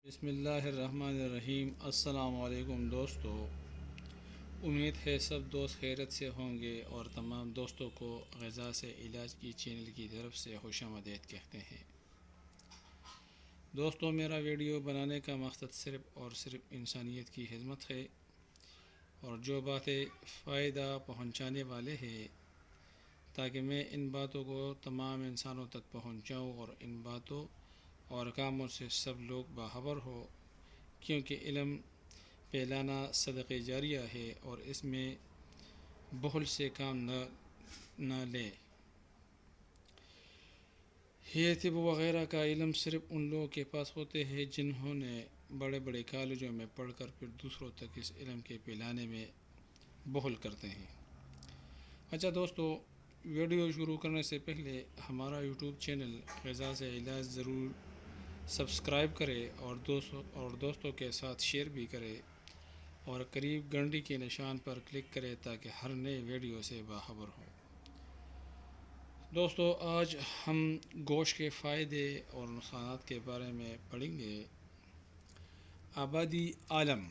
بسم اللہ الرحمن الرحیم۔ السلام علیکم دوستو، امید ہے سب دوست خیرت سے ہوں گے اور تمام دوستوں کو غذا سے علاج کی چینل کی طرف سے خوش آمدید کہتے ہیں۔ دوستو، میرا ویڈیو بنانے کا مقصد صرف اور صرف انسانیت کی خدمت ہے، اور جو باتیں فائدہ پہنچانے والے ہیں تاکہ میں ان باتوں کو تمام انسانوں تک پہنچاؤں اور ان باتوں اور کاموں سے سب لوگ باخبر ہو، کیونکہ علم پھیلانا صدقہ جاریہ ہے اور اس میں بخل سے کام نہ لے۔ یہ طب وغیرہ کا علم صرف ان لوگوں کے پاس ہوتے ہیں جنہوں نے بڑے بڑے کالجوں میں پڑھ کر پھر دوسروں تک اس علم کے پھیلانے میں بخل کرتے ہیں۔ اچھا دوستو، ویڈیو شروع کرنے سے پہلے ہمارا یوٹیوب چینل غذا سے علاج ضرور سبسکرائب کرے اور دوستوں کے ساتھ شیئر بھی کرے اور قریب گھنٹی کے نشان پر کلک کرے تاکہ ہر نئے ویڈیو سے باخبر ہو۔ دوستو، آج ہم گوشت کے فائدے اور نقصانات کے بارے میں پڑھیں گے۔ آبادی عالم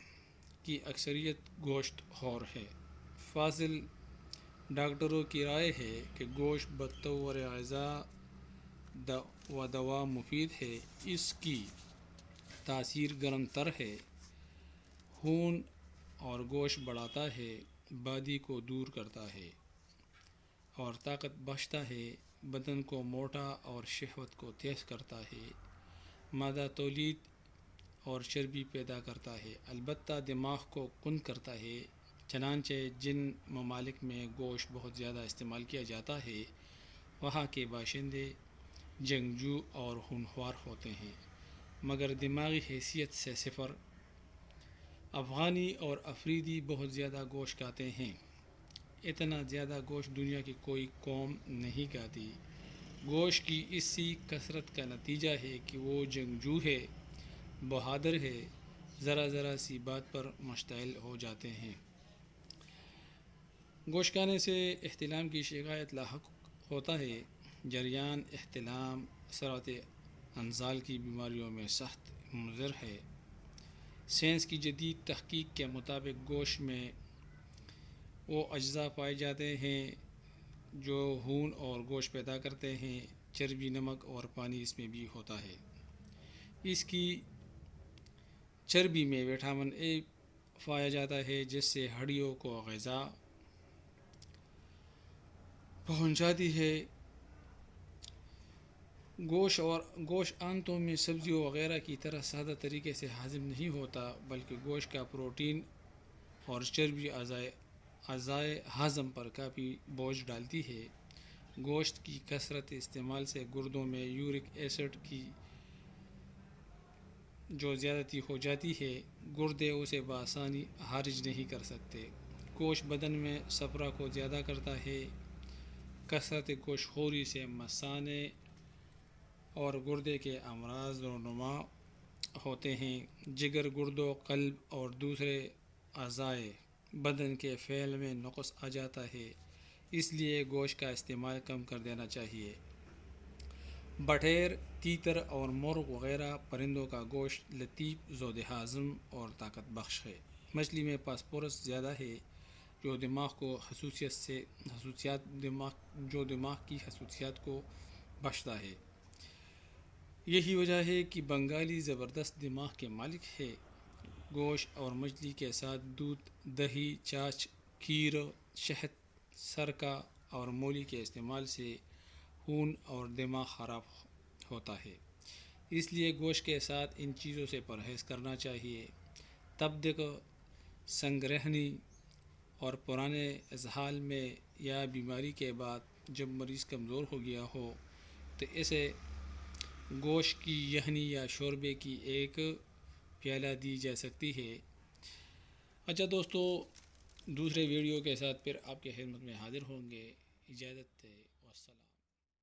کی اکثریت گوشت خور ہے۔ فاضل ڈاکٹروں کی رائے ہے کہ گوشت بطور غذا و دوا مفید ہے۔ اس کی تاثیر گرم تر ہے، خون اور گوشت بڑھاتا ہے، بادی کو دور کرتا ہے اور طاقت بخشتا ہے، بدن کو موٹا اور شہوت کو تیز کرتا ہے، مادہ تولید اور چربی پیدا کرتا ہے، البتہ دماغ کو کند کرتا ہے۔ چنانچہ جن ممالک میں گوشت بہت زیادہ استعمال کیا جاتا ہے وہاں کے باشندے جنگجو اور خونخوار ہوتے ہیں، مگر دماغی حیثیت سے صفر۔ افغانی اور افریدی بہت زیادہ گوشت کھاتے ہیں۔ اتنا زیادہ گوشت دنیا کی کوئی قوم نہیں کھاتی۔ گوشت کی اسی کثرت کا نتیجہ ہے کہ وہ جنگجو ہے، بہادر ہے، ذرا سی بات پر مشتعل ہو جاتے ہیں۔ گوشت کھانے سے احتلام کی شکایت لاحق ہوتا ہے۔ جریان احتلام سرطان انزال کی بیماریوں میں سخت مضر ہے۔ سائنس کی جدید تحقیق کے مطابق گوشت میں وہ اجزاء پائے جاتے ہیں جو خون اور گوشت پیدا کرتے ہیں۔ چربی، نمک اور پانی اس میں بھی ہوتا ہے۔ اس کی چربی میں وٹامن اے پایا جاتا ہے جس سے ہڈیوں کو غذا پہنچاتی ہے۔ گوشت آنتوں میں سبزیوں وغیرہ کی طرح سادہ طریقے سے ہضم نہیں ہوتا، بلکہ گوشت کا پروٹین اور چربی اعضائے ہضم پر کافی بوجھ ڈالتی ہے۔ گوشت کی کثرت استعمال سے گردوں میں یورک ایسڈ کی جو زیادتی ہو جاتی ہے، گردے اسے بآسانی خارج نہیں کر سکتے۔ گوشت بدن میں صفرا کو زیادہ کرتا ہے۔ کثرت گوشت خوری سے مثانے اور گردے کے امراض رونما ہوتے ہیں۔ جگر، گردوں، قلب اور دوسرے اعضائے بدن کے فعل میں نقص آ جاتا ہے، اس لیے گوشت کا استعمال کم کر دینا چاہیے۔ بٹیر، تیتر اور مرغ وغیرہ پرندوں کا گوشت لطیف، ذوب ہضم اور طاقت بخش ہے۔ مچھلی میں فاسفورس زیادہ ہے جو دماغ کی خصوصیات کو بخشتا ہے۔ یہی وجہ ہے کہ بنگالی زبردست دماغ کے مالک ہے۔ گوشت اور مچھلی کے ساتھ دودھ، دہی، چھاچھ، کھیر، شہد، سرکہ اور مولی کے استعمال سے خون اور دماغ خراب ہوتا ہے، اس لیے گوشت کے ساتھ ان چیزوں سے پرہیز کرنا چاہیے۔ تبدیق، سنگ رہنی اور پرانے اسہال میں یا بیماری کے بعد جب مریض کمزور ہو گیا ہو تو اسے گوشت کی یخنی یا شوربے کی ایک پیالہ دی جا سکتی ہے۔ اچھا دوستو، دوسرے ویڈیو کے ساتھ پھر آپ کی خدمت میں حاضر ہوں گے۔ اجازت ہے، والسلام۔